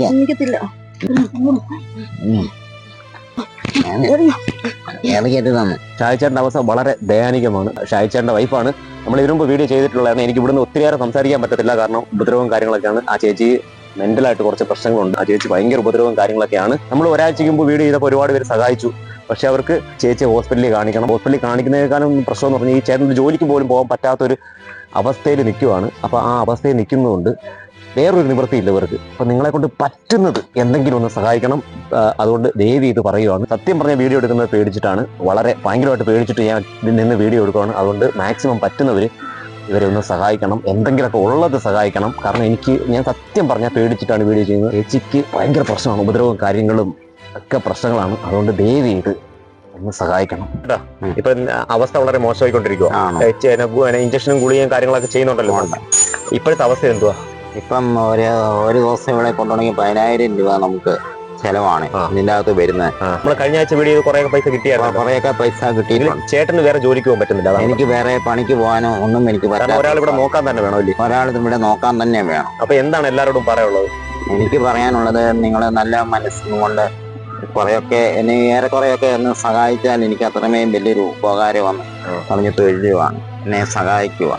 എണീക്കത്തില്ല. ഷായിച്ചേട്ടൻ്റെ അവസ്ഥ വളരെ ദയാനികമാണ്. ഷായിച്ചേട്ടൻ്റെ വൈഫാണ്. നമ്മൾ ഇതിനു മുമ്പ് വീഡിയോ ചെയ്തിട്ടുള്ളതാണ്. എനിക്ക് ഇവിടുന്ന് ഒത്തിരിയേറെ സംസാരിക്കാൻ പറ്റത്തില്ല, കാരണം ഉപദ്രവവും കാര്യങ്ങളൊക്കെയാണ്. ആ ചേച്ചി മെന്റലായിട്ട് കുറച്ച് പ്രശ്നങ്ങളുണ്ട്. ആ ചേച്ചി ഭയങ്കര ഉപദ്രവവും കാര്യങ്ങളൊക്കെയാണ്. നമ്മൾ ഒരാഴ്ചയ്ക്ക് മുമ്പ് വീഡിയോ ചെയ്തപ്പോൾ ഒരുപാട് പേര് സഹായിച്ചു. പക്ഷെ അവർക്ക് ചേച്ചിയെ ഹോസ്പിറ്റലിൽ കാണിക്കണം. ഹോസ്പിറ്റലിൽ കാണിക്കുന്നതിനേക്കാളും പ്രശ്നം എന്ന് പറഞ്ഞാൽ ഈ ചേട്ടൻ്റെ ജോലിക്ക് പോലും പോകാൻ പറ്റാത്തൊരു അവസ്ഥയിൽ നിൽക്കുവാണ്. അപ്പോൾ ആ അവസ്ഥയിൽ നിൽക്കുന്നതുകൊണ്ട് വേറൊരു നിവൃത്തിയില്ല ഇവർക്ക്. അപ്പം നിങ്ങളെ കൊണ്ട് പറ്റുന്നത് എന്തെങ്കിലും ഒന്ന് സഹായിക്കണം. അതുകൊണ്ട് ദേവി ഇത് പറയുവാണ്. സത്യം പറഞ്ഞ വീഡിയോ എടുക്കുന്നത് പേടിച്ചിട്ടാണ്, വളരെ ഭയങ്കരമായിട്ട് പേടിച്ചിട്ട് ഞാൻ നിന്ന് വീഡിയോ എടുക്കുകയാണ്. അതുകൊണ്ട് മാക്സിമം പറ്റുന്നവർ ഇവരെ ഒന്ന് സഹായിക്കണം, എന്തെങ്കിലുമൊക്കെ ഉള്ളത് സഹായിക്കണം. കാരണം ഞാൻ സത്യം പറഞ്ഞാൽ പേടിച്ചിട്ടാണ് വീഡിയോ ചെയ്യുന്നത്. ചേച്ചിക്ക് ഭയങ്കര പ്രശ്നമാണ്, ഉപദ്രവവും കാര്യങ്ങളും ഒക്കെ പ്രശ്നങ്ങളാണ്. അതുകൊണ്ട് ദേവി ഇത് ഒന്ന് സഹായിക്കണം. ഇപ്പൊ അവസ്ഥ വളരെ മോശമായിക്കൊണ്ടിരിക്കുക. ഇഞ്ചക്ഷനും ഗുളികയും കാര്യങ്ങളൊക്കെ ചെയ്യുന്നുണ്ടല്ലോ. ഇപ്പോഴത്തെ അവസ്ഥ എന്തുവാ? ഇപ്പം ഒരു ദിവസം ഇവിടെ കൊണ്ടുപോകണമെങ്കിൽ 10,000 രൂപ നമുക്ക് ചെലവാണ് ഇതിന്റെ അകത്ത് വരുന്നത്. നമ്മൾ കഴിഞ്ഞ ആഴ്ച വീഡിയോ കുറെ പൈസ കിട്ടിയായിരുന്നു. കുറെയൊക്കെ പൈസ കിട്ടിയിട്ടുണ്ട്. ചേട്ടന് വേറെ ജോലിക്ക് പോകാൻ പറ്റുന്നില്ല. എനിക്ക് വേറെ പണിക്ക് പോകാനോ ഒന്നും എനിക്ക് പറ്റില്ല. ഒരാൾ ഇവിടെ നോക്കാൻ തന്നെ വേണമല്ലേ? ഒരാൾ ഇവിടെ നോക്കാൻ തന്നെ വേണം. അപ്പൊ എന്താണ് എല്ലാവരോടും പറയാനുള്ളത്? എനിക്ക് പറയാനുള്ളത്, നിങ്ങൾ നല്ല മനസ്സുകൊണ്ട് കുറെയൊക്കെ എന്നെ ഏറെക്കുറെയൊക്കെ ഒന്ന് സഹായിച്ചാൽ എനിക്ക് അത്രമേയും വലിയൊരു ഉപകാരമെന്ന് പറഞ്ഞിട്ട് എഴുതുവാണ്. എന്നെ സഹായിക്കുക.